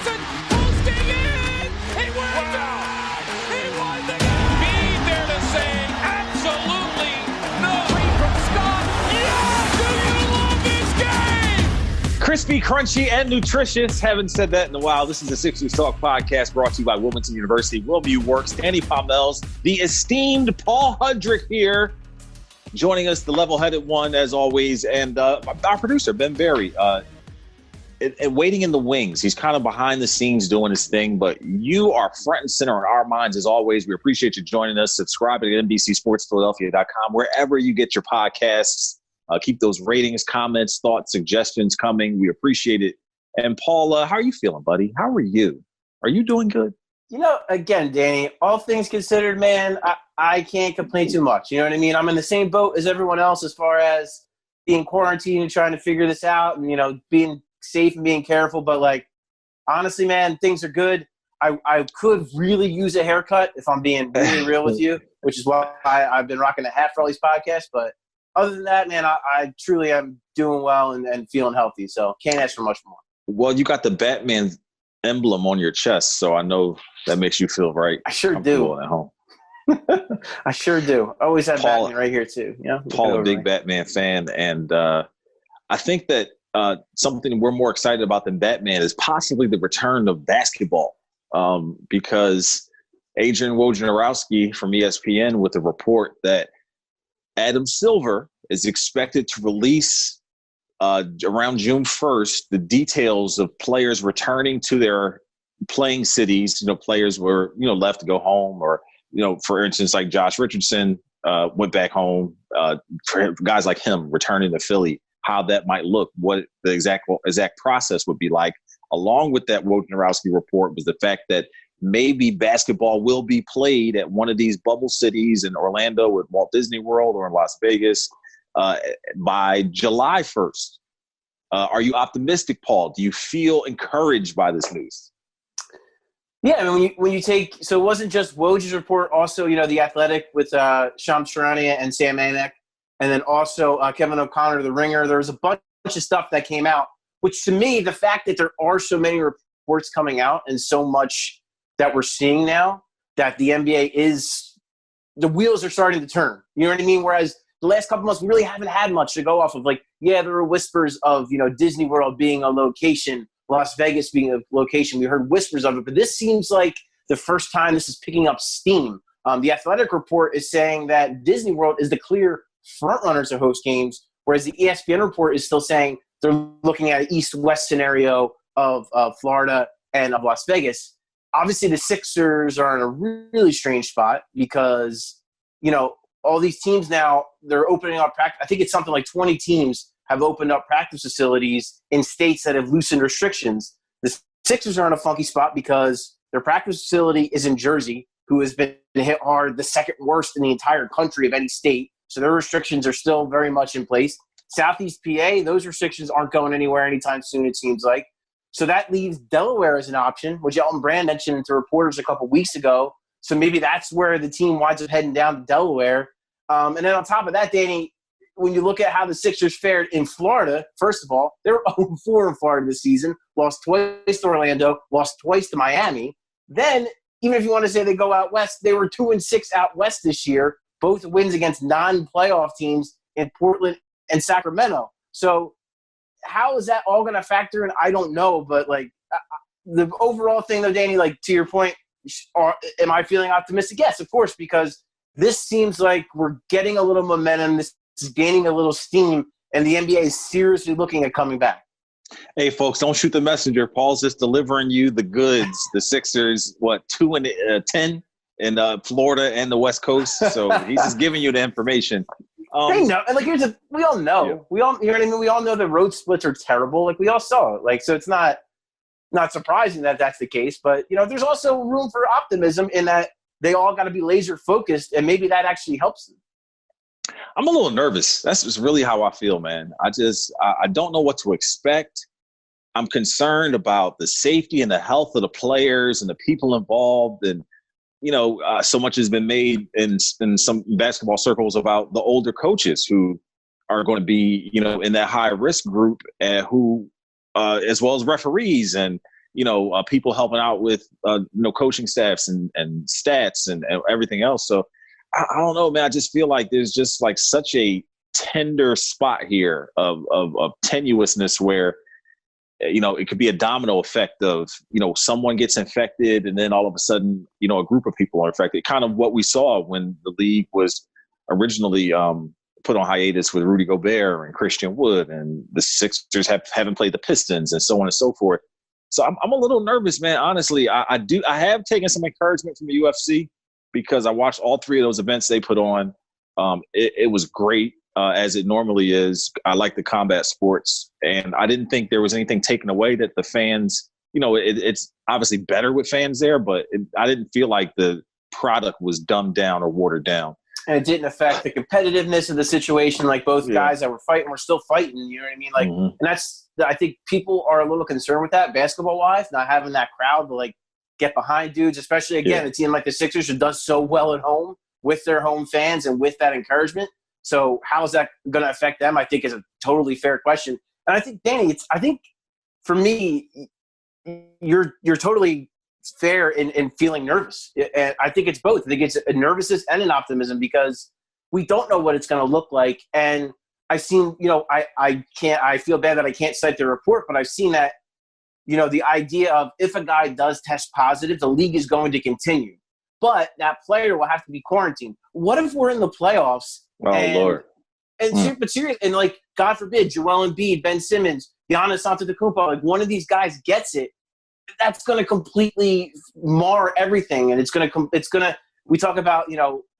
Iverson posting in. He wins it. He won the game. Be there to say absolutely no. Three from Scott. Yeah, do you love this game? Crispy, crunchy, and nutritious. Haven't said that in a while. This is the Sixers Talk podcast brought to you by Wilmington University. Wilmview Works, Danny Palmel's, the esteemed Paul Hudrick here. Joining us, the level-headed one, as always, and our producer, Ben Berry. Waiting in the wings. He's kind of behind the scenes doing his thing, but you are front and center in our minds as always. We appreciate you joining us. Subscribe at NBCSportsPhiladelphia.com, wherever you get your podcasts. Keep those ratings, comments, thoughts, suggestions coming. We appreciate it. And Paul, how are you feeling, buddy? How are you? Are you doing good? You know, again, Danny, all things considered, man, I can't complain too much. You know what I mean? I'm in the same boat as everyone else as far as being quarantined and trying to figure this out and, you know, being safe and being careful. But, like, honestly, man, things are good. I could really use a haircut if I'm being really real with you, which is why I've been rocking a hat for all these podcasts. But other than that, man, I truly am doing well and feeling healthy. So can't ask for much more. Well, you got the Batman emblem on your chest, so I know that makes you feel right. I sure do. At home. I sure do. I always have Paul, Batman right here too. You know, Paul, a big Batman fan, and I think that something we're more excited about than Batman is possibly the return of basketball, because Adrian Wojnarowski from ESPN with a report that Adam Silver is expected to release around June 1st the details of players returning to their playing cities. You know, players were, you know, left to go home, or, you know, for instance, like Josh Richardson went back home. For guys like him returning to Philly, how that might look, what the exact process would be like. Along with that Wojnarowski report was the fact that maybe basketball will be played at one of these bubble cities in Orlando at Walt Disney World or in Las Vegas by July 1st. Are you optimistic, Paul? Do you feel encouraged by this news? Yeah, I mean, when you take – so it wasn't just Woj's report, also, you know, The Athletic with Shams Charania and Sam Amick, and then also Kevin O'Connor, The Ringer. There was a bunch of stuff that came out, which to me, the fact that there are so many reports coming out and so much that we're seeing now, that the NBA is – the wheels are starting to turn. You know what I mean? Whereas the last couple months, we really haven't had much to go off of. Like, yeah, there were whispers of, you know, Disney World being a location, Las Vegas being a location. We heard whispers of it, but this seems like the first time this is picking up steam. The Athletic report is saying that Disney World is the clear frontrunner to host games, whereas the ESPN report is still saying they're looking at an east-west scenario of Florida and of Las Vegas. Obviously, the Sixers are in a really strange spot because, you know, all these teams now, they're opening up practice. I think it's something like 20 teams have opened up practice facilities in states that have loosened restrictions. The Sixers are in a funky spot because their practice facility is in Jersey, who has been hit hard, the second worst in the entire country of any state. So their restrictions are still very much in place. Southeast PA, those restrictions aren't going anywhere anytime soon, it seems like. So that leaves Delaware as an option, which Elton Brand mentioned to reporters a couple weeks ago. So maybe that's where the team winds up heading down to Delaware. And then on top of that, Danny, when you look at how the Sixers fared in Florida, first of all, they were 0-4 in Florida this season, lost twice to Orlando, lost twice to Miami. Then, even if you want to say they go out west, they were 2-6 out west this year, both wins against non-playoff teams in Portland and Sacramento. So how is that all going to factor in? I don't know. But, like, the overall thing, though, Danny, like, to your point, am I feeling optimistic? Yes, of course, because this seems like we're getting a little momentum. This is gaining a little steam, and the NBA is seriously looking at coming back. Hey, folks, don't shoot the messenger. Paul's just delivering you the goods. The Sixers, 2-10 in Florida and the West Coast. So he's just giving you the information. They know. Like, we all know. Yeah. We all, you know what I mean? We all know the road splits are terrible. Like, we all saw it. Like, so it's not surprising that that's the case. But, you know, there's also room for optimism in that they all got to be laser focused, and maybe that actually helps them. I'm a little nervous. That's just really how I feel, man. I don't know what to expect. I'm concerned about the safety and the health of the players and the people involved. And, you know, so much has been made in some basketball circles about the older coaches who are going to be, you know, in that high risk group, who, as well as referees. And, people helping out with, coaching staffs and stats and everything else. So I don't know, man. I just feel like there's just like such a tender spot here of tenuousness where, it could be a domino effect of, someone gets infected and then all of a sudden, a group of people are infected. Kind of what we saw when the league was originally put on hiatus with Rudy Gobert and Christian Wood, and the Sixers haven't played the Pistons and so on and so forth. So I'm a little nervous, man. Honestly, I have taken some encouragement from the UFC because I watched all 3 of those events they put on. It was great. As it normally is. I like the combat sports, and I didn't think there was anything taken away that the fans, it's obviously better with fans there, but I didn't feel like the product was dumbed down or watered down. And it didn't affect the competitiveness of the situation. Like both guys that were fighting were still fighting, you know what I mean? Like, and that's, I think people are a little concerned with that basketball wise, not having that crowd to like get behind dudes, especially again, a team like the Sixers who does so well at home with their home fans and with that encouragement. So how is that going to affect them? I think is a totally fair question. And I think, Danny, I think for me, you're totally fair in feeling nervous. And I think it's both. I think it's a nervousness and an optimism because we don't know what it's going to look like. And I've seen, I feel bad that I can't cite the report, but I've seen that, the idea of if a guy does test positive, the league is going to continue. But that player will have to be quarantined. What if we're in the playoffs? Oh, Lord. But seriously, and like, God forbid, Joel Embiid, Ben Simmons, Giannis Antetokounmpo, like one of these guys gets it, that's going to completely mar everything. And it's going to, we talk about,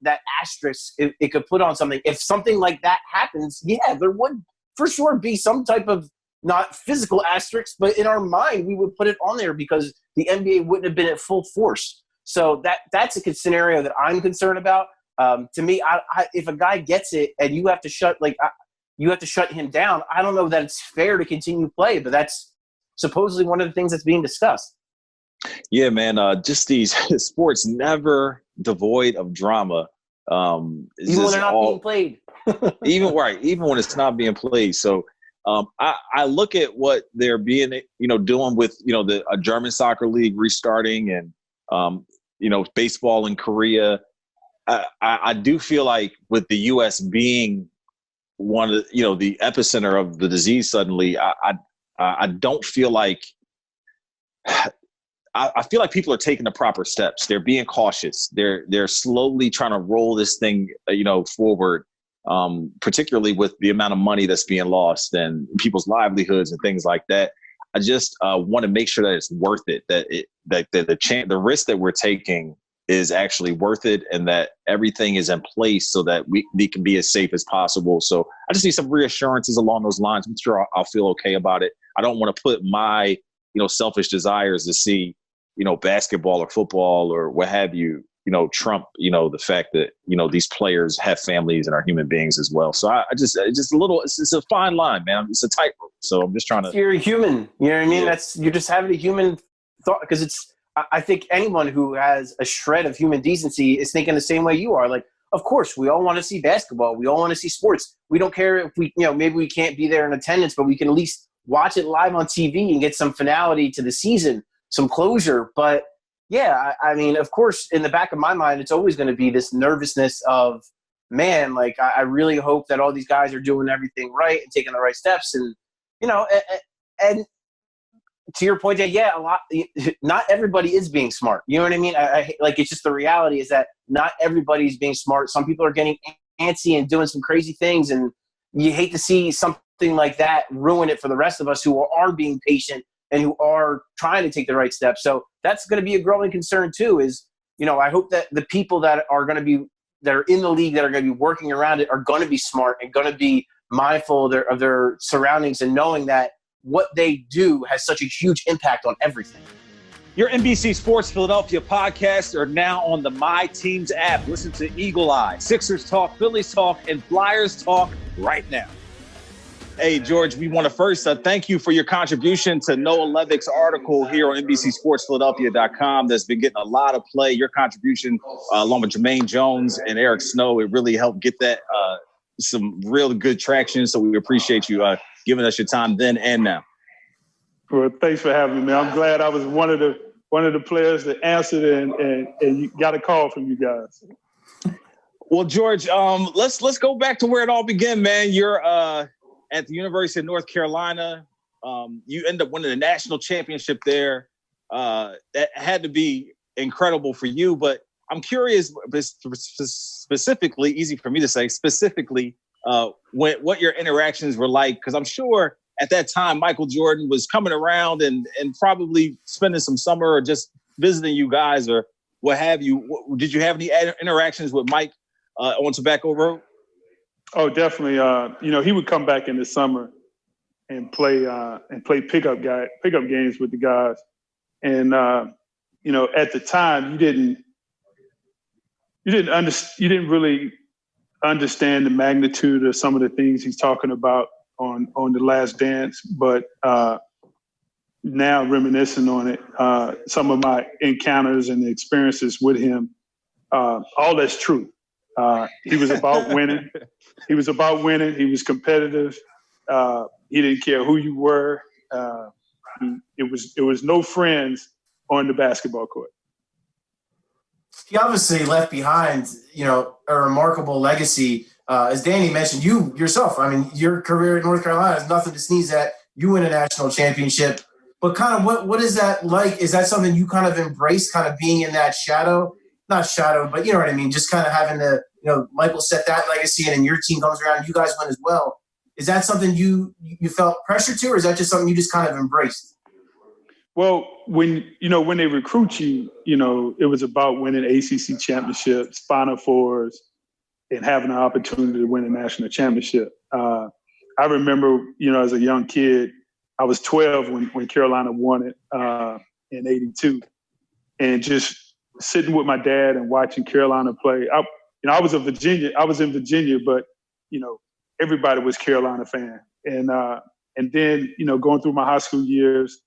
that asterisk it could put on something. If something like that happens, there would for sure be some type of not physical asterisk, but in our mind, we would put it on there because the NBA wouldn't have been at full force. So that's a scenario that I'm concerned about. To me, if a guy gets it and you have to shut him down, I don't know that it's fair to continue play, but that's supposedly one of the things that's being discussed. Yeah, man. Just these sports never devoid of drama. Even when they're not being played. even when it's not being played. So I look at what they're being, doing with, the German soccer league restarting and, baseball in Korea. I do feel like with the U.S. being one of the epicenter of the disease suddenly, I don't feel like I feel like people are taking the proper steps. They're being cautious. They're slowly trying to roll this thing, forward, particularly with the amount of money that's being lost and people's livelihoods and things like that. I just want to make sure that it's worth it, that the risk that we're taking is actually worth it and that everything is in place so that we can be as safe as possible. So I just need some reassurances along those lines. I'm sure I'll feel okay about it. I don't want to put my, selfish desires to see, basketball or football or what have you, trump, the fact that, these players have families and are human beings as well. So it's a fine line, man. It's a tightrope. So I'm just trying to. You're a human. You know what I mean? Yeah. You're just having a human thought because I think anyone who has a shred of human decency is thinking the same way you are. Like, of course, we all want to see basketball. We all want to see sports. We don't care if we, maybe we can't be there in attendance, but we can at least watch it live on TV and get some finality to the season, some closure. But yeah, I mean, of course, in the back of my mind, it's always going to be this nervousness of, man, like I really hope that all these guys are doing everything right and taking the right steps. And, and to your point, not everybody is being smart. You know what I mean? It's just the reality is that not everybody's being smart. Some people are getting antsy and doing some crazy things, and you hate to see something like that ruin it for the rest of us who are being patient and who are trying to take the right steps. So that's going to be a growing concern too, is, I hope that the people that are in the league that are going to be working around it are going to be smart and going to be mindful of their surroundings and knowing that what they do has such a huge impact on everything. Your NBC Sports Philadelphia podcasts are now on the My Teams app. Listen to Eagle Eye, Sixers Talk, Phillies Talk, and Flyers Talk right now. Hey, George, we want to first thank you for your contribution to Noah Levick's article here on NBCSportsPhiladelphia.com that's been getting a lot of play. Your contribution, along with Jermaine Jones and Eric Snow, it really helped get that some real good traction. So we appreciate you giving us your time then and now. Well, thanks for having me, man. I'm glad I was one of the players that answered and you got a call from you guys. Well, George, let's go back to where it all began, man. You're at the University of North Carolina. You end up winning a national championship there. That had to be incredible for you. But I'm curious, specifically, easy for me to say, specifically, what your interactions were like, because I'm sure at that time Michael Jordan was coming around and probably spending some summer or just visiting you guys or what have you. Did you have any interactions with Mike on Tobacco Road? Oh, definitely. He would come back in the summer and play pickup games with the guys. And at the time, you didn't really understand the magnitude of some of the things he's talking about on The Last Dance. But now reminiscing on it, some of my encounters and the experiences with him, all that's true. He was about winning. He was competitive. He didn't care who you were. It was no friends on the basketball court. He obviously left behind, a remarkable legacy. As Danny mentioned, you yourself, I mean, your career at North Carolina is nothing to sneeze at. You win a national championship. But kind of what is that like? Is that something you kind of embrace, kind of being in that shadow? Not shadow, but you know what I mean? Just kind of having to, Michael set that legacy and then your team comes around, you guys win as well. Is that something you felt pressure to, or is that just something you just kind of embraced? Well, when they recruit you, it was about winning ACC championships, Final Fours, and having an opportunity to win a national championship. I remember, as a young kid, I was 12 when Carolina won it in '82, and just sitting with my dad and watching Carolina play. I was in Virginia, but everybody was Carolina fan, and then going through my high school years,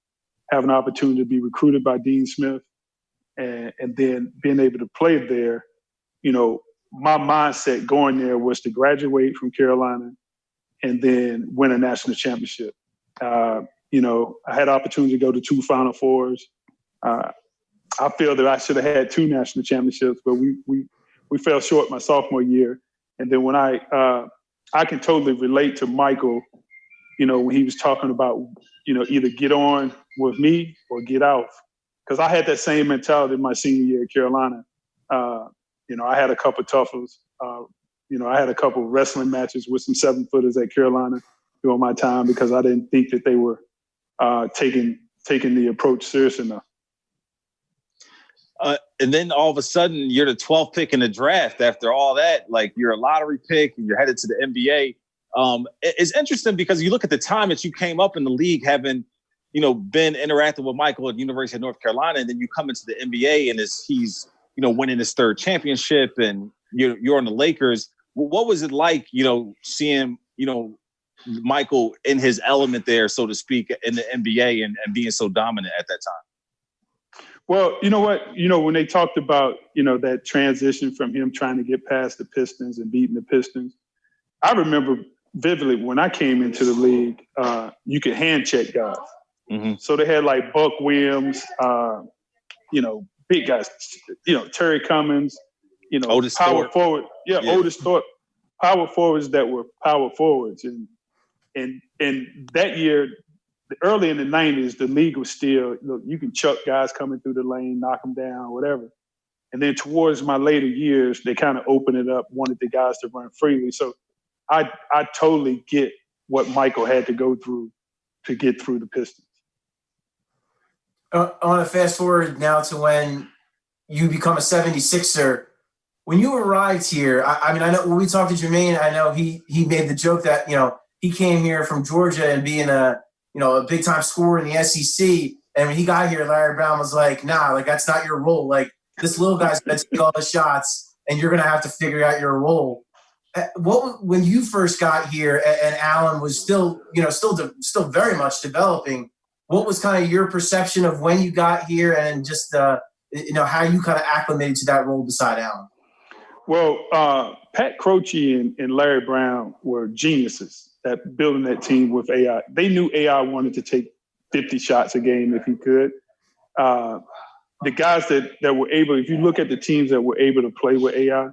having an opportunity to be recruited by Dean Smith, and then being able to play there, my mindset going there was to graduate from Carolina and then win a national championship. I had opportunity to go to 2 Final Fours. I feel that I should have had 2 national championships, but we fell short my sophomore year. And then when I can totally relate to Michael, when he was talking about, either get on with me or get out. Because I had that same mentality in my senior year at Carolina. I had a couple of toughers. I had a couple of wrestling matches with some 7-footers at Carolina during my time because I didn't think that they were taking the approach serious enough. And then all of a sudden, you're the 12th pick in the draft. After all that, like you're a lottery pick and you're headed to the NBA. It's interesting because you look at the time that you came up in the league, having been interacting with Michael at the University of North Carolina, and then you come into the NBA and he's winning his 3rd championship, and you're on the Lakers. What was it like, seeing Michael in his element there, so to speak, in the NBA and being so dominant at that time? Well, you know what? When they talked about, that transition from him trying to get past the Pistons and beating the Pistons, I remember vividly when I came into the league, you could hand check guys. Mm-hmm. So they had like Buck Williams, big guys, Terry Cummings, Otis power Thorpe. Forward. Yeah, Otis Thorpe. Power forwards that were power forwards. And that year, early in the 90s, the league was still, you can chuck guys coming through the lane, knock them down, whatever. And then towards my later years, they kind of opened it up, wanted the guys to run freely. So I totally get what Michael had to go through to get through the Pistons. I want to fast forward now to when you become a 76er. When you arrived here, I mean, I know when we talked to Jermaine, I know he made the joke that, he came here from Georgia and being a big time scorer in the SEC. And when he got here, Larry Brown was like, nah, like that's not your role. Like this little guy's going to take all the shots and you're going to have to figure out your role. When you first got here and Allen was still very much developing, what was kind of your perception of when you got here and just, how you kind of acclimated to that role beside Allen? Well, Pat Croce and Larry Brown were geniuses at building that team with AI. They knew AI wanted to take 50 shots a game if he could. The guys that were able, if you look at the teams that were able to play with AI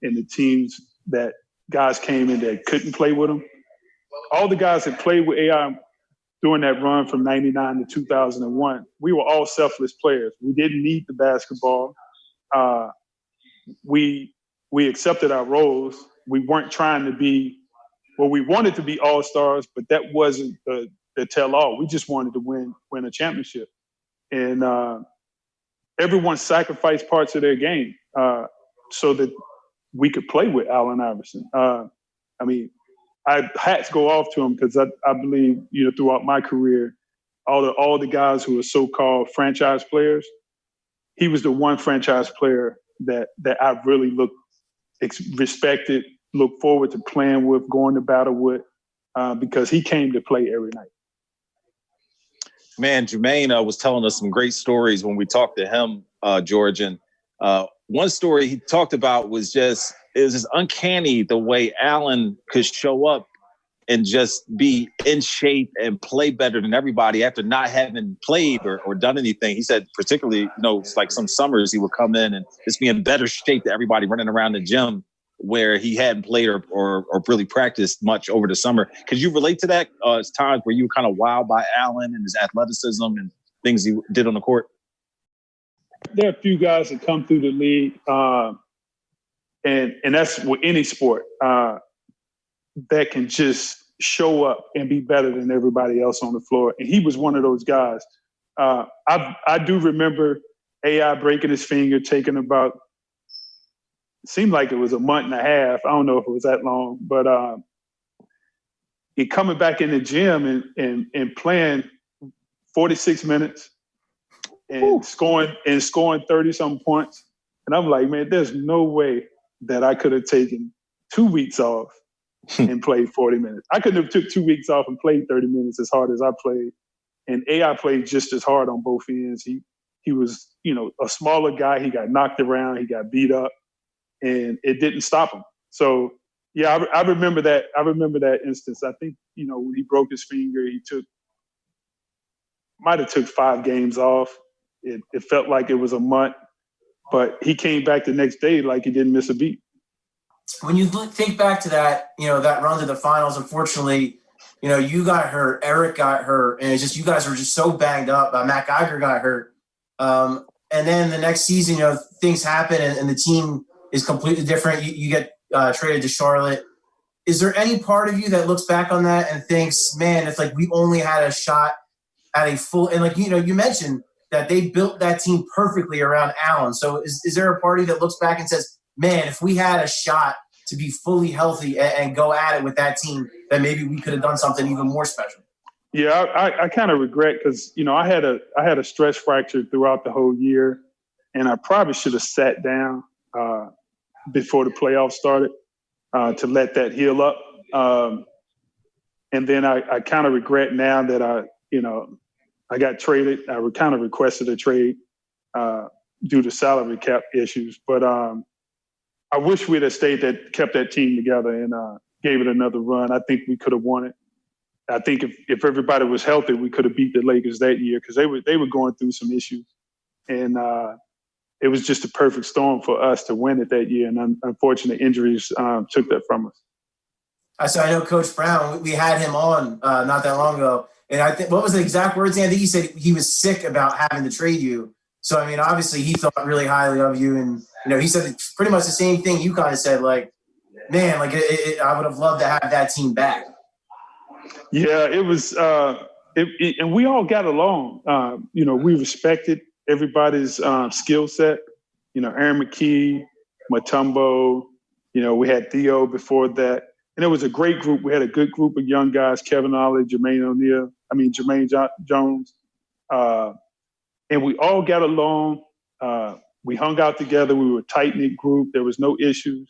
and the teams that guys came in that couldn't play with him, all the guys that played with AI during that run from 99 to 2001, we were all selfless players. We didn't need the basketball. We accepted our roles. We weren't trying to be, well, we wanted to be all-stars, but that wasn't the tell-all. We just wanted to win a championship. And everyone sacrificed parts of their game so that we could play with Allen Iverson. Hats go off to him because I believe, throughout my career, all the guys who are so-called franchise players, he was the one franchise player that I really respected, looked forward to playing with, going to battle with, because he came to play every night. Man, Jermaine was telling us some great stories when we talked to him, George. And one story he talked about was it was just uncanny the way Allen could show up and just be in shape and play better than everybody after not having played or done anything. He said particularly, it's like some summers he would come in and just be in better shape than everybody running around the gym where he hadn't played or really practiced much over the summer. Could you relate to that? It's times where you were kind of wowed by Allen and his athleticism and things he did on the court? There are a few guys that come through the league, and that's with any sport, that can just show up and be better than everybody else on the floor. And he was one of those guys. I do remember AI breaking his finger, taking about, seemed like it was a month and a half. I don't know if it was that long, but he coming back in the gym and playing 46 minutes and scoring 30-some points. And I'm like, man, there's no way that I could have taken 2 weeks off and played 40 minutes. I couldn't have took 2 weeks off and played 30 minutes as hard as I played. And AI played just as hard on both ends. He was, a smaller guy. He got knocked around. He got beat up. And it didn't stop him. So, yeah, I remember that. I remember that instance. I think, when he broke his finger, might have took 5 games off. It felt like it was a month, but he came back the next day like he didn't miss a beat. When you think back to that, that run to the finals, unfortunately, you got hurt, Eric got hurt, and it's just you guys were just so banged up. Matt Geiger got hurt. And then the next season, things happen and the team is completely different. You get traded to Charlotte. Is there any part of you that looks back on that and thinks, man, it's like we only had a shot at a full – and like, you mentioned that they built that team perfectly around Allen. So is there a party that looks back and says, man, if we had a shot to be fully healthy and go at it with that team, then maybe we could have done something even more special? Yeah, I kind of regret because, I had a stress fracture throughout the whole year, and I probably should have sat down before the playoffs started to let that heal up. And then I kind of regret now that I got traded. I kind of requested a trade due to salary cap issues. But I wish we'd have kept that team together and gave it another run. I think we could have won it. I think if everybody was healthy, we could have beat the Lakers that year because they were going through some issues. And it was just a perfect storm for us to win it that year. And unfortunate injuries took that from us. So I know Coach Brown, we had him on not that long ago. And I think, what was the exact words? I think he said he was sick about having to trade you. So, I mean, obviously he thought really highly of you. And, he said pretty much the same thing you kind of said, like, man, like I would have loved to have that team back. Yeah, it was, and we all got along. We respected everybody's skill set. Aaron McKee, Mutombo, we had Theo before that. And it was a great group. We had a good group of young guys, Kevin Ollie, Jermaine Jones. And we all got along. We hung out together. We were a tight-knit group. There was no issues.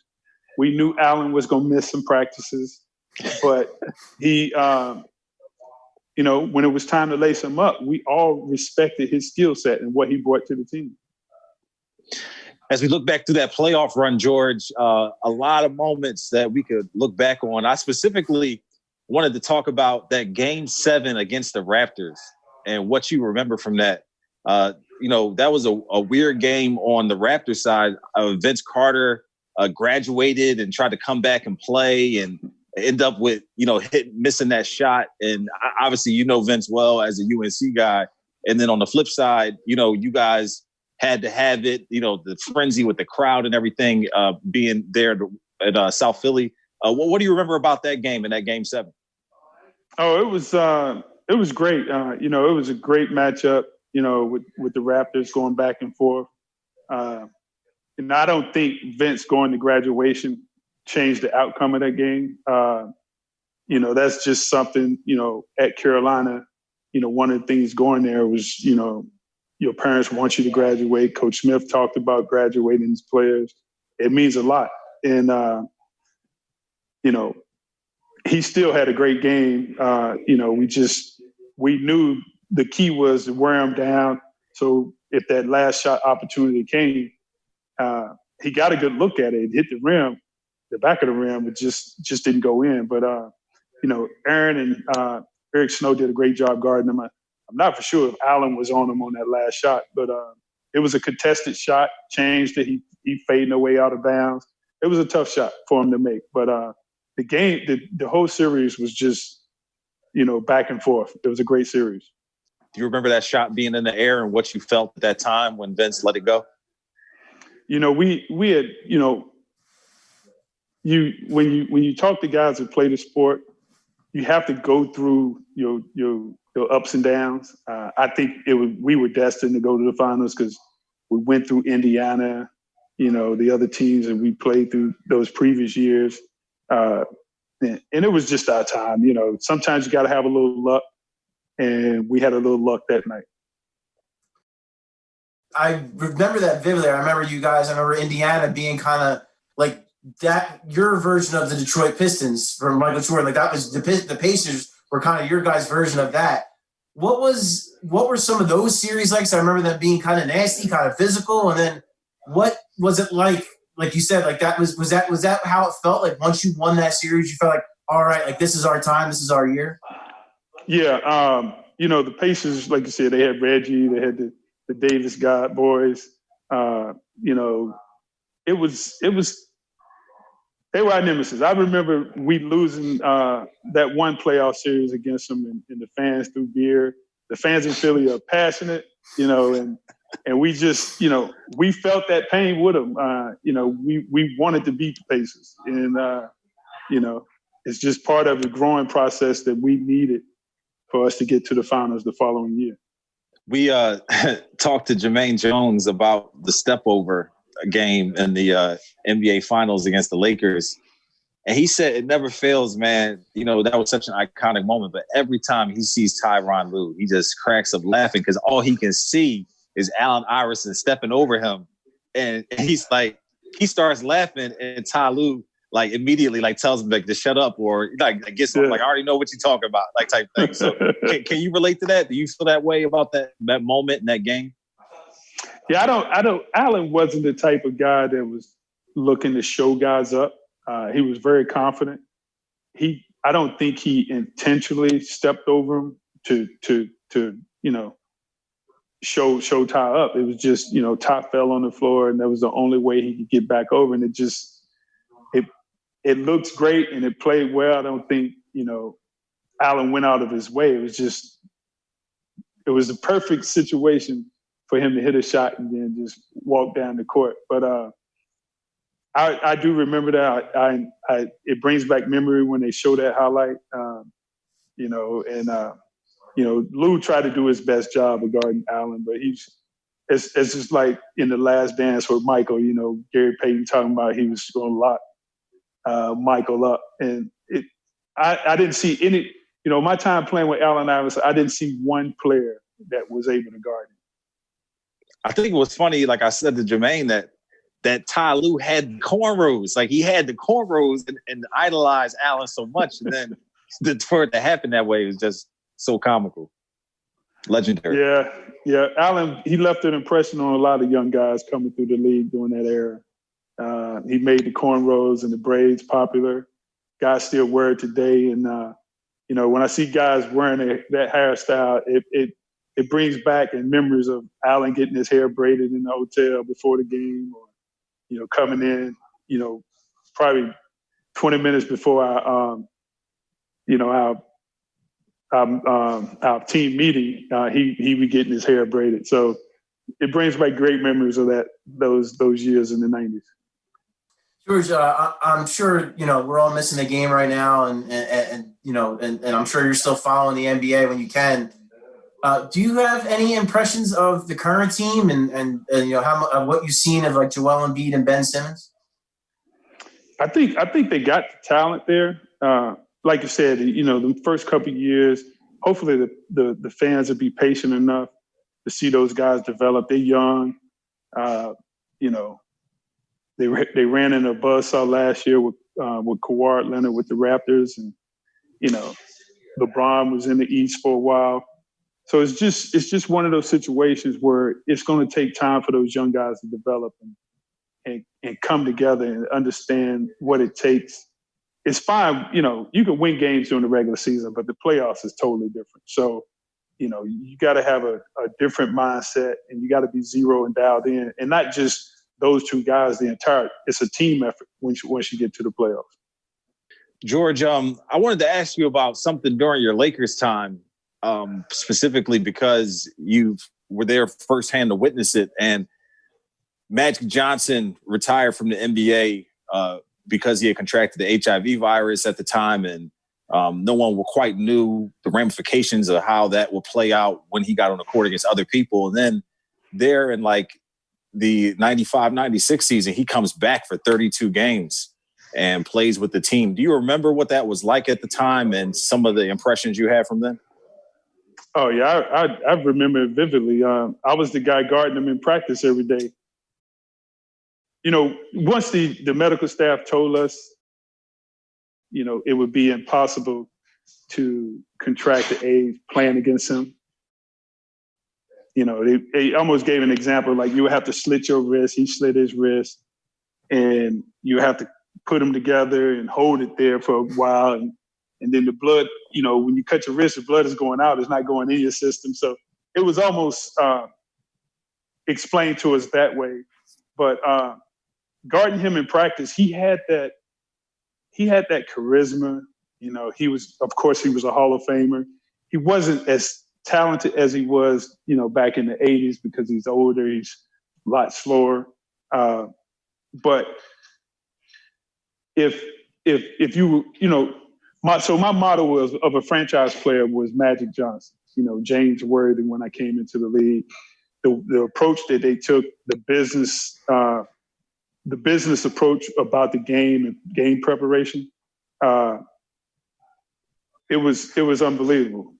We knew Allen was going to miss some practices. But he, when it was time to lace him up, we all respected his skill set and what he brought to the team. As we look back through that playoff run, George, a lot of moments that we could look back on. I specifically wanted to talk about that Game 7 against the Raptors and what you remember from that. That was a weird game on the Raptors side. Vince Carter graduated and tried to come back and play and end up with, missing that shot. And obviously, Vince well as a UNC guy. And then on the flip side, you guys had to have it, the frenzy with the crowd and everything being there at South Philly. What do you remember about that game and that Game 7? Oh, it was great. It was a great matchup, with the Raptors going back and forth. And I don't think Vince going to graduation changed the outcome of that game. That's just something, at Carolina, one of the things going there was, your parents want you to graduate. Coach Smith talked about graduating his players. It means a lot. And, he still had a great game. We knew the key was to wear him down. So if that last shot opportunity came, he got a good look at it. It hit the rim, the back of the rim. It just didn't go in. But, Aaron and Eric Snow did a great job guarding him. I'm not for sure if Allen was on him on that last shot, but it was a contested shot, changed it. He fading away out of bounds. It was a tough shot for him to make. But the game, the whole series was just, back and forth. It was a great series. Do you remember that shot being in the air and what you felt at that time when Vince let it go? We had, when you talk to guys that play the sport, you have to go through your ups and downs. I think we were destined to go to the finals because we went through Indiana, the other teams that we played through those previous years. And it was just our time. Sometimes you got to have a little luck, and we had a little luck that night. I remember that vividly. I remember Indiana being kind of like that, your version of the Detroit Pistons from Michael Jordan. Like that was the Pacers were kind of your guys' version of that. What were some of those series like? So I remember them being kind of nasty, kind of physical. And then what was it like? Like you said, like was that how it felt? Like once you won that series, you felt like, all right, like this is our time, this is our year. Yeah. The Pacers, like you said, they had Reggie, they had the Davis boys. It was they were our nemesis. I remember we losing that one playoff series against them, and the fans threw beer. The fans in Philly are passionate, and we just, we felt that pain with them. We wanted to beat the Pacers, and it's just part of the growing process that we needed for us to get to the finals the following year. We talked to Jermaine Jones about the step over game in the NBA Finals against the Lakers. And he said it never fails, man. That was such an iconic moment. But every time he sees Tyronn Lue, he just cracks up laughing because all he can see is Allen Iverson stepping over him. And he's like, he starts laughing, and Ty Lue immediately tells him to shut up or gets him I already know what you're talking about, type thing. So can you relate to that? Do you feel that way about that moment in that game? Yeah, I don't. Allen wasn't the type of guy that was looking to show guys up. He was very confident. I don't think he intentionally stepped over him to show Ty up. It was just, Ty fell on the floor, and that was the only way he could get back over. And it looks great and it played well. I don't think, Allen went out of his way. It was the perfect situation for him to hit a shot and then just walk down the court. But I do remember that. It brings back memory when they show that highlight, Lou tried to do his best job regarding Allen, but it's just like in The Last Dance with Michael, Gary Payton talking about he was going to lock Michael up. And I didn't see any, my time playing with Allen Iverson, I didn't see one player that was able to guard him. I think it was funny, like I said to Jermaine, that Ty Lue had cornrows. Like he had the cornrows and idolized Allen so much. And then for it to happen that way was just so comical. Legendary. Yeah. Allen, he left an impression on a lot of young guys coming through the league during that era. He made the cornrows and the braids popular. Guys still wear it today. And, when I see guys wearing that hairstyle, it brings back in memories of Allen getting his hair braided in the hotel before the game, or coming in, probably 20 minutes before our team meeting. He be getting his hair braided. So it brings back great memories of those years in the 90s. George, I'm sure we're all missing the game right now, and I'm sure you're still following the NBA when you can. Do you have any impressions of the current team and how what you've seen of like Joel Embiid and Ben Simmons? I think they got the talent there. Like you said, the first couple of years, hopefully the fans will be patient enough to see those guys develop. They're young. They ran in a buzzsaw last year with Kawhi Leonard with the Raptors, and LeBron was in the East for a while. So it's just one of those situations where it's going to take time for those young guys to develop and come together and understand what it takes. It's fine, you can win games during the regular season, but the playoffs is totally different. So, you got to have a different mindset, and you got to be zero and dialed in, and not just those two guys. It's a team effort once you get to the playoffs. George, I wanted to ask you about something during your Lakers time, specifically because you were there firsthand to witness it. And Magic Johnson retired from the NBA because he had contracted the HIV virus at the time, and no one quite knew the ramifications of how that would play out when he got on the court against other people. And then there in like the 95-96 season, he comes back for 32 games and plays with the team. Do you remember what that was like at the time and some of the impressions you had from them? Oh, yeah, I remember it vividly. I was the guy guarding him in practice every day. Once the medical staff told us, it would be impossible to contract the AIDS playing against him. They almost gave an example, like you would have to slit your wrist. He slit his wrist, and you have to put them together and hold it there for a while. And then the blood, when you cut your wrist, the blood is going out. It's not going in your system. So it was almost explained to us that way. But guarding him in practice, he had that charisma. He was a Hall of Famer. He wasn't as talented as he was, back in the 80s because he's older. He's a lot slower. But if you, my motto was of a franchise player was Magic Johnson. James Worthy when I came into the league. The approach that they took, the business approach about the game and game preparation, it was unbelievable.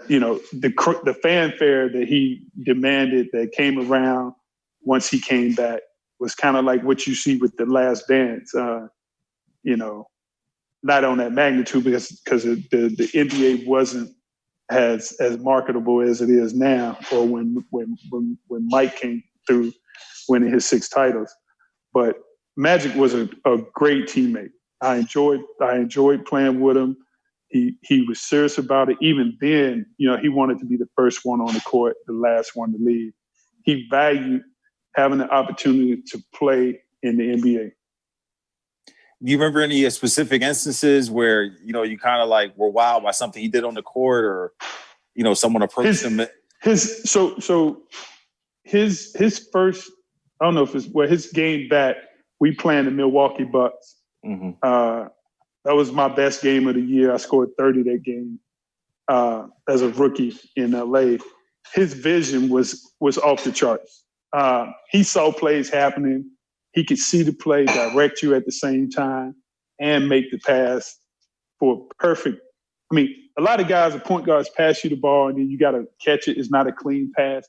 The fanfare that he demanded that came around once he came back was kind of like what you see with The Last Dance. Not on that magnitude because the NBA wasn't as marketable as it is now, or when Mike came through winning his 6 titles. But Magic was a great teammate. I enjoyed playing with him. He was serious about it. Even then, he wanted to be the first one on the court, the last one to leave. He valued having the opportunity to play in the NBA. Do you remember any specific instances where, you kind of like were wowed by something he did on the court, or, someone approached him? His first, I don't know if his game back, we playing the Milwaukee Bucks. Mm-hmm. That was my best game of the year. I scored 30 that game as a rookie in LA. His vision was off the charts. He saw plays happening. He could see the play, direct you at the same time, and make the pass for perfect. I mean, a lot of guys, the point guards, pass you the ball and then you got to catch it. It's not a clean pass.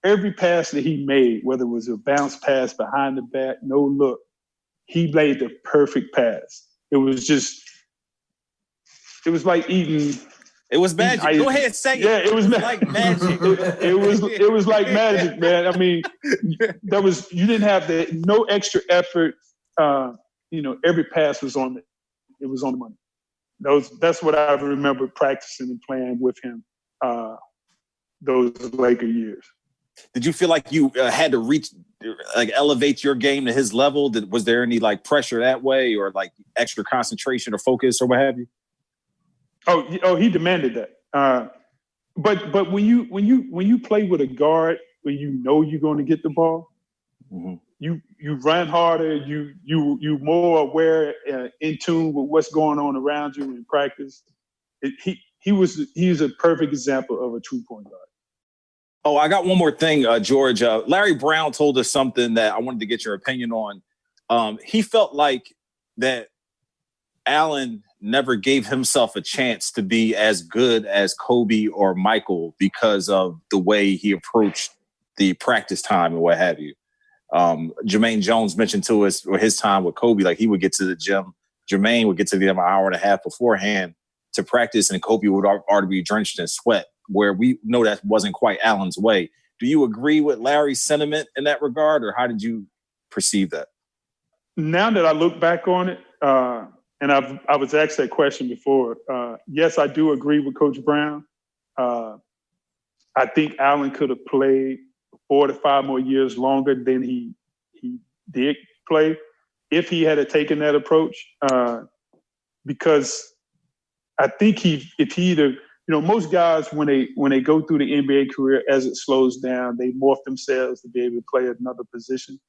Every pass that he made, whether it was a bounce pass behind the back, no look, he made the perfect pass. It was like eating. It was magic. Go ahead, say it. Yeah, it was like magic. It was like magic, man. I mean, you didn't have no extra effort. Every pass was on the money. That's what I remember practicing and playing with him. those Laker years. Did you feel like you had to elevate your game to his level? Was there any like pressure that way, or like extra concentration or focus or what have you? Oh, he demanded that. But when you play with a guard, when you know you're going to get the ball, mm-hmm. you run harder. You more aware, in tune with what's going on around you in practice. He's a perfect example of a true point guard. Oh, I got one more thing, George. Larry Brown told us something that I wanted to get your opinion on. He felt like that Allen never gave himself a chance to be as good as Kobe or Michael because of the way he approached the practice time and what have you. Jermaine Jones mentioned to us or his time with Kobe, like he would get to the gym. Jermaine would get to the gym an hour and a half beforehand to practice, and Kobe would already be drenched in sweat, where we know that wasn't quite Allen's way. Do you agree with Larry's sentiment in that regard, or how did you perceive that? Now that I look back on it, and I was asked that question before, yes, I do agree with Coach Brown. I think Allen could have played 4 to 5 more years longer than he did play if he had taken that approach. Because I think most guys when they go through the NBA career, as it slows down, they morph themselves to be able to play another position.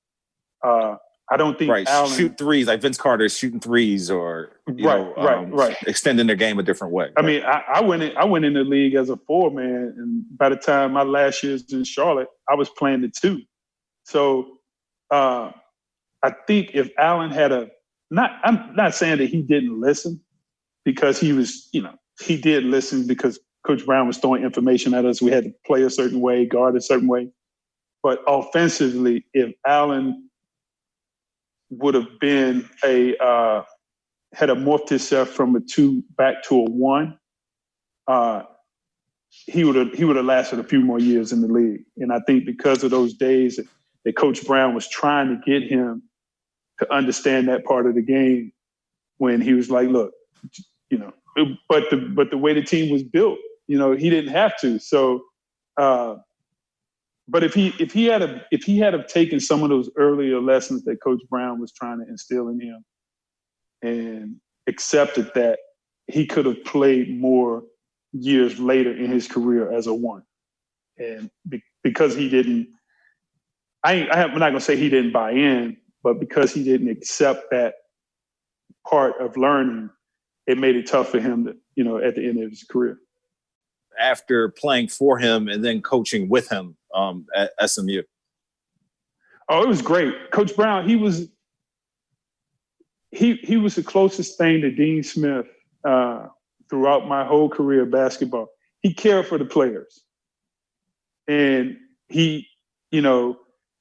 I don't think Allen shoot threes like Vince Carter is shooting threes, or right, extending their game a different way. I mean, I went in the league as a 4-man, and by the time my last years in Charlotte, I was playing the 2. So I think if Allen had I'm not saying that he didn't listen, because he did listen because Coach Brown was throwing information at us. We had to play a certain way, guard a certain way. But offensively, if Allen would have been had morphed himself from a 2 back to a 1, he would have lasted a few more years in the league. And I think because of those days that Coach Brown was trying to get him to understand that part of the game, when he was like, look, but the way the team was built, he didn't have to. So, but if he had taken some of those earlier lessons that Coach Brown was trying to instill in him and accepted that, he could have played more years later in his career as a 1. And because he didn't, I'm not going to say he didn't buy in, but because he didn't accept that part of learning, it made it tough for him to, at the end of his career. After playing for him and then coaching with him at SMU? Oh, it was great. Coach Brown, he was the closest thing to Dean Smith throughout my whole career of basketball. He cared for the players. And he, it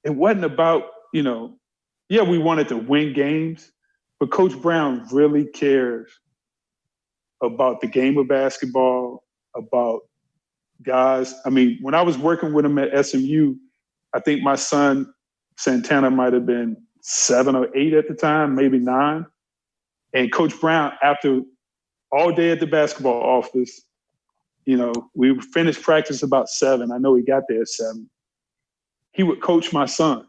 wasn't about, we wanted to win games, but Coach Brown really cares about the game of basketball, about guys. I mean, when I was working with him at SMU, I think my son Santana might have been 7 or 8 at the time, maybe 9. And Coach Brown, after all day at the basketball office, we finished practice about 7. I know he got there at 7. He would coach my son.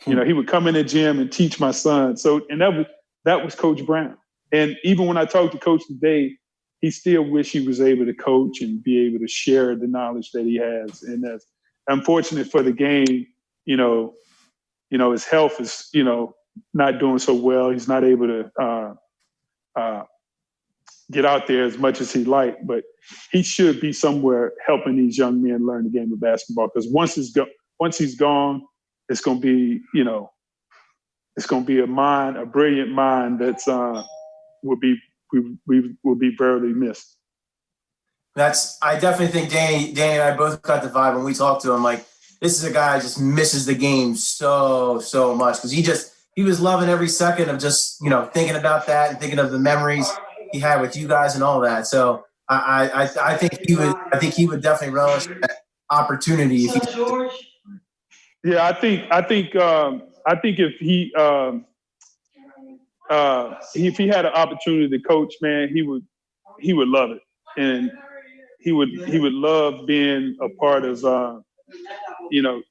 He would come in the gym and teach my son. So, and that was Coach Brown. And even when I talk to Coach today, he still wish he was able to coach and be able to share the knowledge that he has. And that's unfortunate for the game. His health is, not doing so well. He's not able to get out there as much as he'd like, but he should be somewhere helping these young men learn the game of basketball. Because once he's gone, it's going to be, it's going to be a brilliant mind that's will be barely missed. I definitely think Danny and I both got the vibe when we talked to him. Like, this is a guy who just misses the game so much, because he was loving every second of just thinking about that and thinking of the memories he had with you guys and all that. So I think he would definitely relish that opportunity. Yeah, I think if he had an opportunity to coach, man, he would love it. And he would love being a part of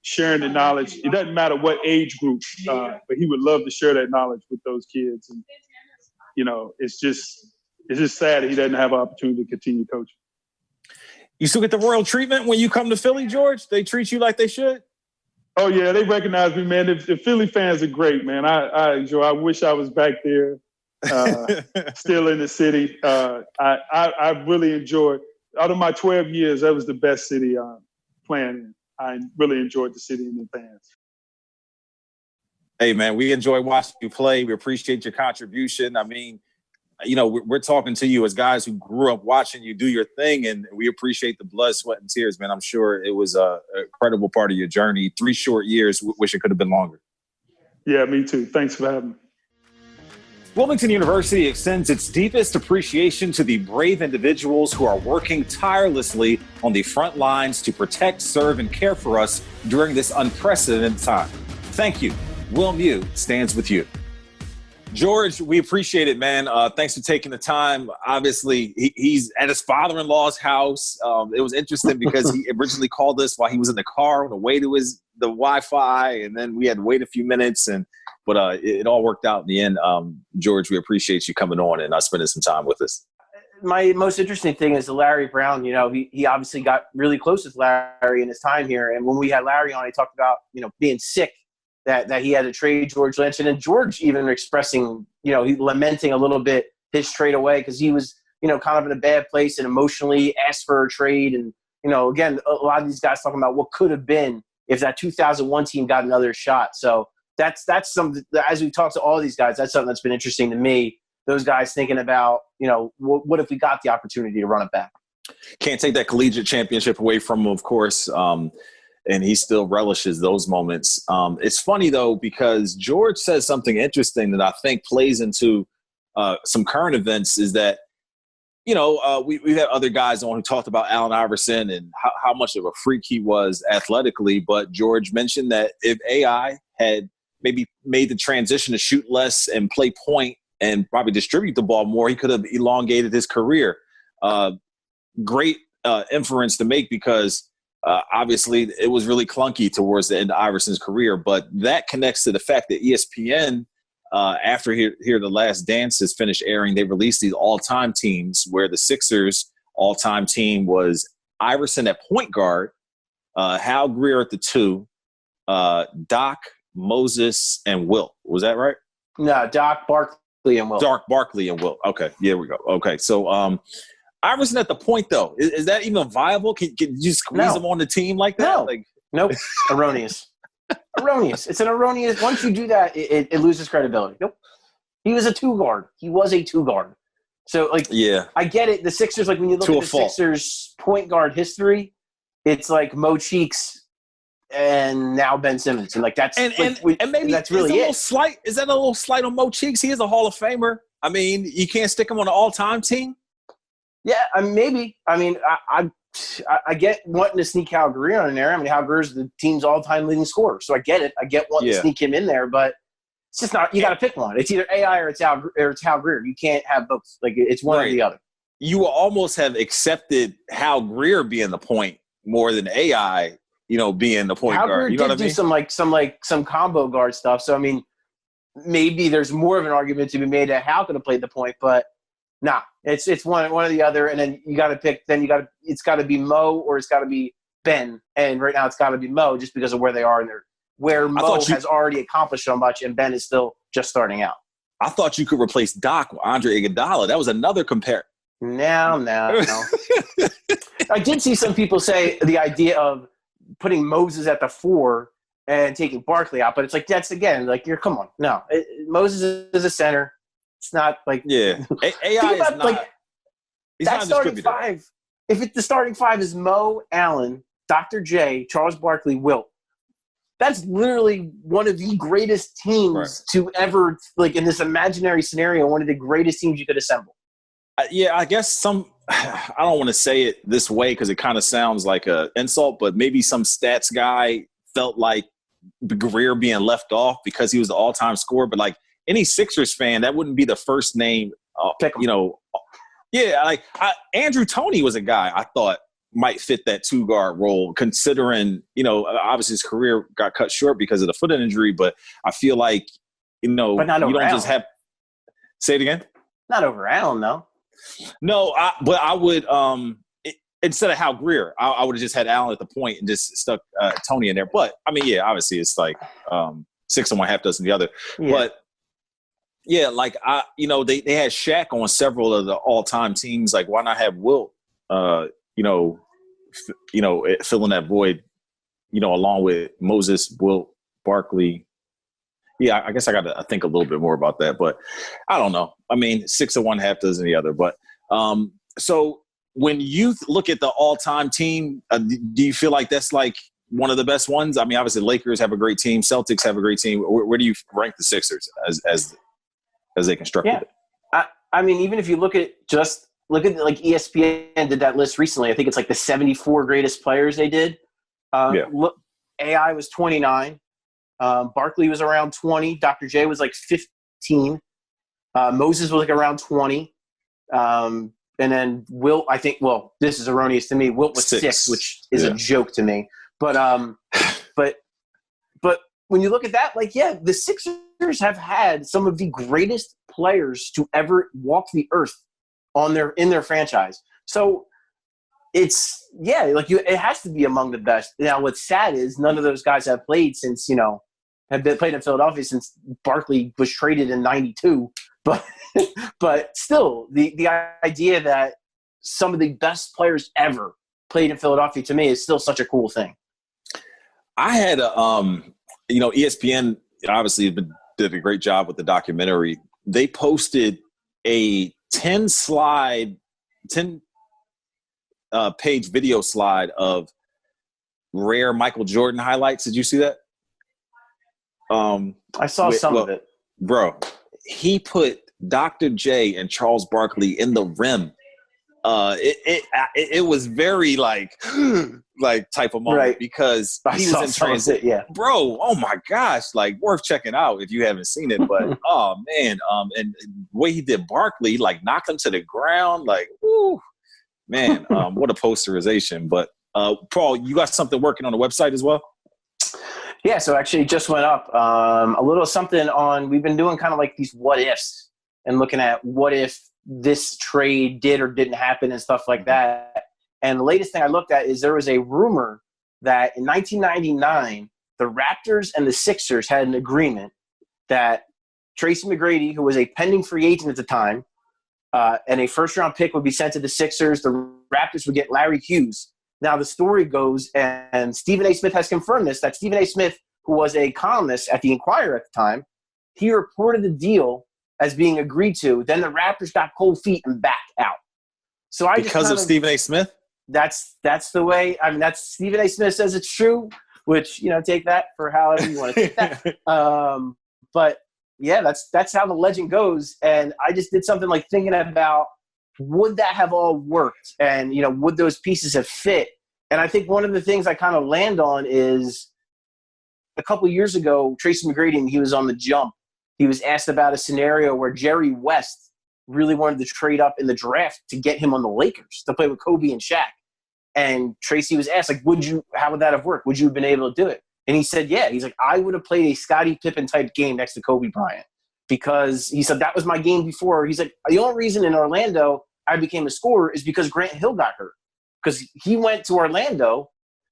sharing the knowledge. It doesn't matter what age group, but he would love to share that knowledge with those kids. And it's just sad that he doesn't have an opportunity to continue coaching. You still get the royal treatment when you come to Philly, George? They treat you like they should? Oh, yeah, they recognize me, man. The Philly fans are great, man. I enjoy. I wish I was back there, still in the city. I really enjoyed. Out of my 12 years, that was the best city playing in. I really enjoyed the city and the fans. Hey, man, we enjoy watching you play. We appreciate your contribution. I mean, we're talking to you as guys who grew up watching you do your thing, and we appreciate the blood, sweat, and tears, man. I'm sure it was an incredible part of your journey. 3 short years. Wish it could have been longer. Yeah, me too. Thanks for having me. Wilmington University extends its deepest appreciation to the brave individuals who are working tirelessly on the front lines to protect, serve, and care for us during this unprecedented time. Thank you. WilmU stands with you. George, we appreciate it, man. Thanks for taking the time. Obviously, he's at his father-in-law's house. It was interesting because he originally called us while he was in the car on the way to the Wi-Fi, and then we had to wait a few minutes. But it all worked out in the end. George, we appreciate you coming on and spending some time with us. My most interesting thing is Larry Brown. He obviously got really close with Larry in his time here, and when we had Larry on, he talked about being sick. That he had to trade George Lynch. And then George even expressing, he lamenting a little bit his trade away because he was, kind of in a bad place and emotionally asked for a trade. And, again, a lot of these guys talking about what could have been if that 2001 team got another shot. So that's something, as we talk to all these guys, that's something that's been interesting to me. Those guys thinking about, what if we got the opportunity to run it back? Can't take that collegiate championship away from him, of course. And he still relishes those moments. It's funny, though, because George says something interesting that I think plays into some current events is that, we've had other guys on who talked about Allen Iverson and how much of a freak he was athletically. But George mentioned that if AI had maybe made the transition to shoot less and play point and probably distribute the ball more, he could have elongated his career. Great inference to make because obviously, it was really clunky towards the end of Iverson's career, but that connects to the fact that ESPN, after Here the Last Dance has finished airing, they released these all-time teams where the Sixers' all-time team was Iverson at point guard, Hal Greer at the 2, Doc, Moses, and Wilt. Was that right? No, Doc, Barkley, and Wilt. Doc, Barkley, and Wilt. Okay, here we go. Okay, so Iverson at the point, though, is that even viable? Can you squeeze him on the team like that? No. Nope. Erroneous. Erroneous. It's an erroneous. Once you do that, it loses credibility. Nope. He was a 2-guard. He was a 2-guard. So, yeah, I get it. The Sixers, when you look at the Sixers' point guard history, it's like Mo Cheeks and now Ben Simmons. And that's maybe that's really it. Is that a little slight on Mo Cheeks? He is a Hall of Famer. I mean, you can't stick him on an all-time team. Yeah, maybe. I mean, I get wanting to sneak Hal Greer on in there. I mean, Hal Greer's the team's all-time leading scorer, so I get it. I get wanting to sneak him in there, but it's just not. You got to pick one. It's either AI or it's Hal Greer. You can't have both. It's one or the other. You will almost have accepted Hal Greer being the point more than AI, being the point guard. Hal Greer did do some combo guard stuff. So I mean, maybe there's more of an argument to be made that Hal could have played the point, but. Nah, it's one or the other, and then you got to pick. Then it's got to be Mo or it's got to be Ben, and right now it's got to be Mo just because of where they are and where Mo has already accomplished so much, and Ben is still just starting out. I thought you could replace Doc with Andre Iguodala. That was another compare. No. I did see some people say the idea of putting Moses at the 4 and taking Barkley out, but it's that's again come on, no. Moses is a center. It's not AI is not. He's not a starting 5. If the starting 5 is Mo, Allen, Dr. J, Charles Barkley, Wilt, that's literally one of the greatest teams to ever in this imaginary scenario. One of the greatest teams you could assemble. I guess I don't want to say it this way because it kind of sounds like an insult, but maybe some stats guy felt like Greer being left off because he was the all-time scorer, but any Sixers fan, that wouldn't be the first name, Yeah, like Andrew Toney was a guy I thought might fit that 2-guard role, considering, obviously his career got cut short because of the foot injury, but I feel like, but not you over don't Allen. just have – say it again? Not over Allen, though. No, but I would instead of Hal Greer, I would have just had Allen at the point and just stuck Toney in there. But, I mean, yeah, obviously it's like 6 on one, half dozen the other. Yeah. But, yeah, like, they had Shaq on several of the all-time teams. Like, why not have Wilt, filling that void, along with Moses, Wilt, Barkley. Yeah, I guess I got to think a little bit more about that, but I don't know. I mean, 6 of one, half dozen the other. But so when you look at the all-time team, do you feel like that's like one of the best ones? I mean, obviously Lakers have a great team, Celtics have a great team. Where do you rank the Sixers as they constructed it? I mean, even if you look at like ESPN did that list recently. I think it's like the 74 greatest players they did. Look, AI was 29. Barkley was around 20. Dr. J was like 15. Moses was like around 20. And then Wilt, I think, well, this is erroneous to me. Wilt was 6, which is a joke to me. But when you look at that, like, yeah, the Sixers have had some of the greatest players to ever walk the earth in their franchise. So it's, it has to be among the best. Now, what's sad is none of those guys have played since, have been played in Philadelphia since Barkley was traded in 92. But still, the idea that some of the best players ever played in Philadelphia, to me, is still such a cool thing. I had ESPN obviously did a great job with the documentary. They posted a 10-page video slide of rare Michael Jordan highlights. Did you see that? I saw some of it. Bro, he put Dr. J and Charles Barkley in the rim. It was very like type of moment, right? Because he was in transit. Yeah, bro. Oh my gosh, like worth checking out if you haven't seen it. But oh man, and the way he did Barkley, like knocked him to the ground, like whoo, man, what a posterization. But Paul, you got something working on the website as well? Yeah, so actually just went up a little something on. We've been doing kind of like these what ifs and looking at what if this trade did or didn't happen and stuff like that. And the latest thing I looked at is there was a rumor that in 1999, the Raptors and the Sixers had an agreement that Tracy McGrady, who was a pending free agent at the time, and a first-round pick would be sent to the Sixers. The Raptors would get Larry Hughes. Now, the story goes, and Stephen A. Smith has confirmed this, that Stephen A. Smith, who was a columnist at the Inquirer at the time, he reported the deal as being agreed to. Then the Raptors got cold feet and backed out. So because of Stephen A. Smith? That's the way. I mean, that's Stephen A. Smith says it's true, which, take that for however you want to take that. But yeah, that's how the legend goes. And I just did something like thinking about, would that have all worked? And, would those pieces have fit? And I think one of the things I kind of land on is a couple of years ago, Tracy McGrady, he was on The Jump. He was asked about a scenario where Jerry West really wanted to trade up in the draft to get him on the Lakers to play with Kobe and Shaq. And Tracy was asked, like, how would that have worked? Would you have been able to do it? And he said, yeah. He's like, I would have played a Scottie Pippen type game next to Kobe Bryant, because he said that was my game before. He's like, the only reason in Orlando I became a scorer is because Grant Hill got hurt, because he went to Orlando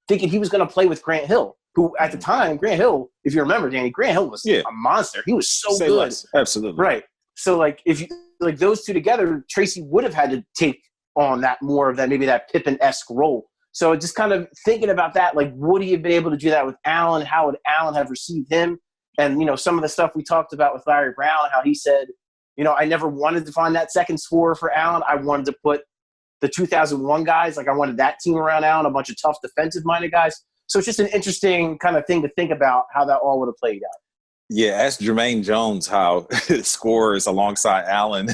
thinking he was going to play with Grant Hill, who at the time, Grant Hill, if you remember, Danny, Grant Hill was a monster. He was so good. Less. Absolutely. Right. So like, if you like those two together, Tracy would have had to take on that more of that, maybe that Pippen-esque role. So just kind of thinking about that, like, would he have been able to do that with Allen? How would Allen have received him? And, some of the stuff we talked about with Larry Brown, how he said, I never wanted to find that second scorer for Allen. I wanted to put the 2001 guys, like I wanted that team around Allen, a bunch of tough defensive-minded guys. So it's just an interesting kind of thing to think about how that all would have played out. Yeah, ask Jermaine Jones how scorers alongside Allen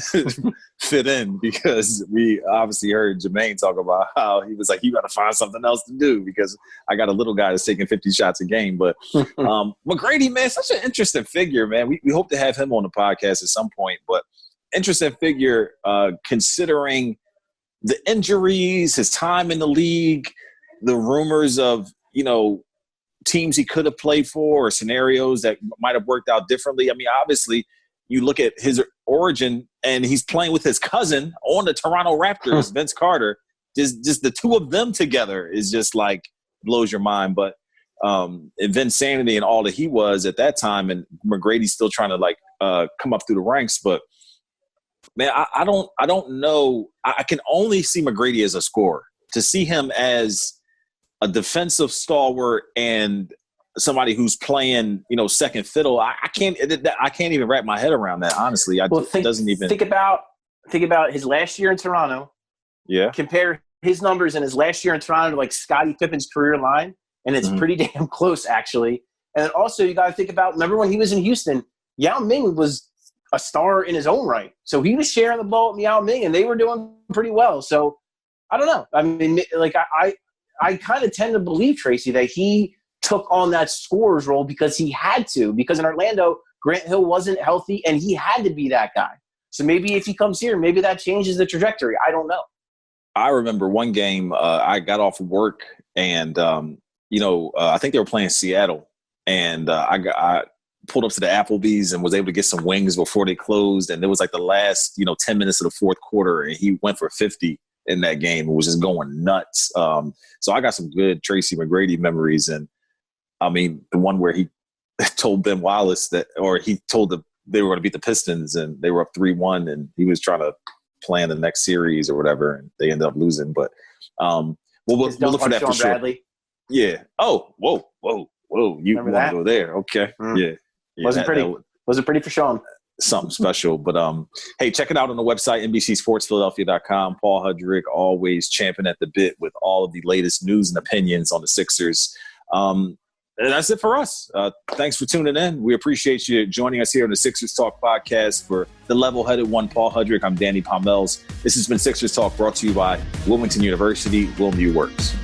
fit in, because we obviously heard Jermaine talk about how he was like, you got to find something else to do because I got a little guy that's taking 50 shots a game. But McGrady, man, such an interesting figure, man. We hope to have him on the podcast at some point. But interesting figure considering the injuries, his time in the league, the rumors of, teams he could have played for or scenarios that might have worked out differently. I mean, obviously, you look at his origin and he's playing with his cousin on the Toronto Raptors, Vince Carter. Just the two of them together is just like blows your mind. But Vinsanity and all that he was at that time, and McGrady's still trying to come up through the ranks. But man, I don't know. I can only see McGrady as a scorer. To see him as a defensive stalwart and somebody who's playing, second fiddle, I can't even wrap my head around that. Honestly, think about his last year in Toronto. Yeah. Compare his numbers in his last year in Toronto to like Scottie Pippen's career line, and it's pretty damn close actually. And then also you got to think about, remember when he was in Houston, Yao Ming was a star in his own right, so he was sharing the ball with Yao Ming, and they were doing pretty well. So I don't know. I mean, like I kind of tend to believe, Tracy, that he took on that scorer's role because he had to. Because in Orlando, Grant Hill wasn't healthy, and he had to be that guy. So maybe if he comes here, maybe that changes the trajectory. I don't know. I remember one game I got off of work, and I think they were playing Seattle, and I pulled up to the Applebee's and was able to get some wings before they closed, and it was like the last 10 minutes of the fourth quarter, and he went for 50 in that game. It was just going nuts. So I got some good Tracy McGrady memories. And I mean, the one where he told Ben Wallace he told them they were going to beat the Pistons and they were up 3-1 and he was trying to plan the next series or whatever. And they ended up losing, but we'll look for that for sure. Bradley. Yeah. Oh, whoa. You want to go there. Okay. Yeah. Wasn't pretty for Sean. Something special. But hey, check it out on the website, NBCSportsPhiladelphia.com. Paul Hudrick, always champing at the bit with all of the latest news and opinions on the Sixers. And that's it for us. Thanks for tuning in. We appreciate you joining us here on the Sixers Talk podcast. For the level-headed one, Paul Hudrick, I'm Danny Pommells. This has been Sixers Talk, brought to you by Wilmington University. Wilmu Works.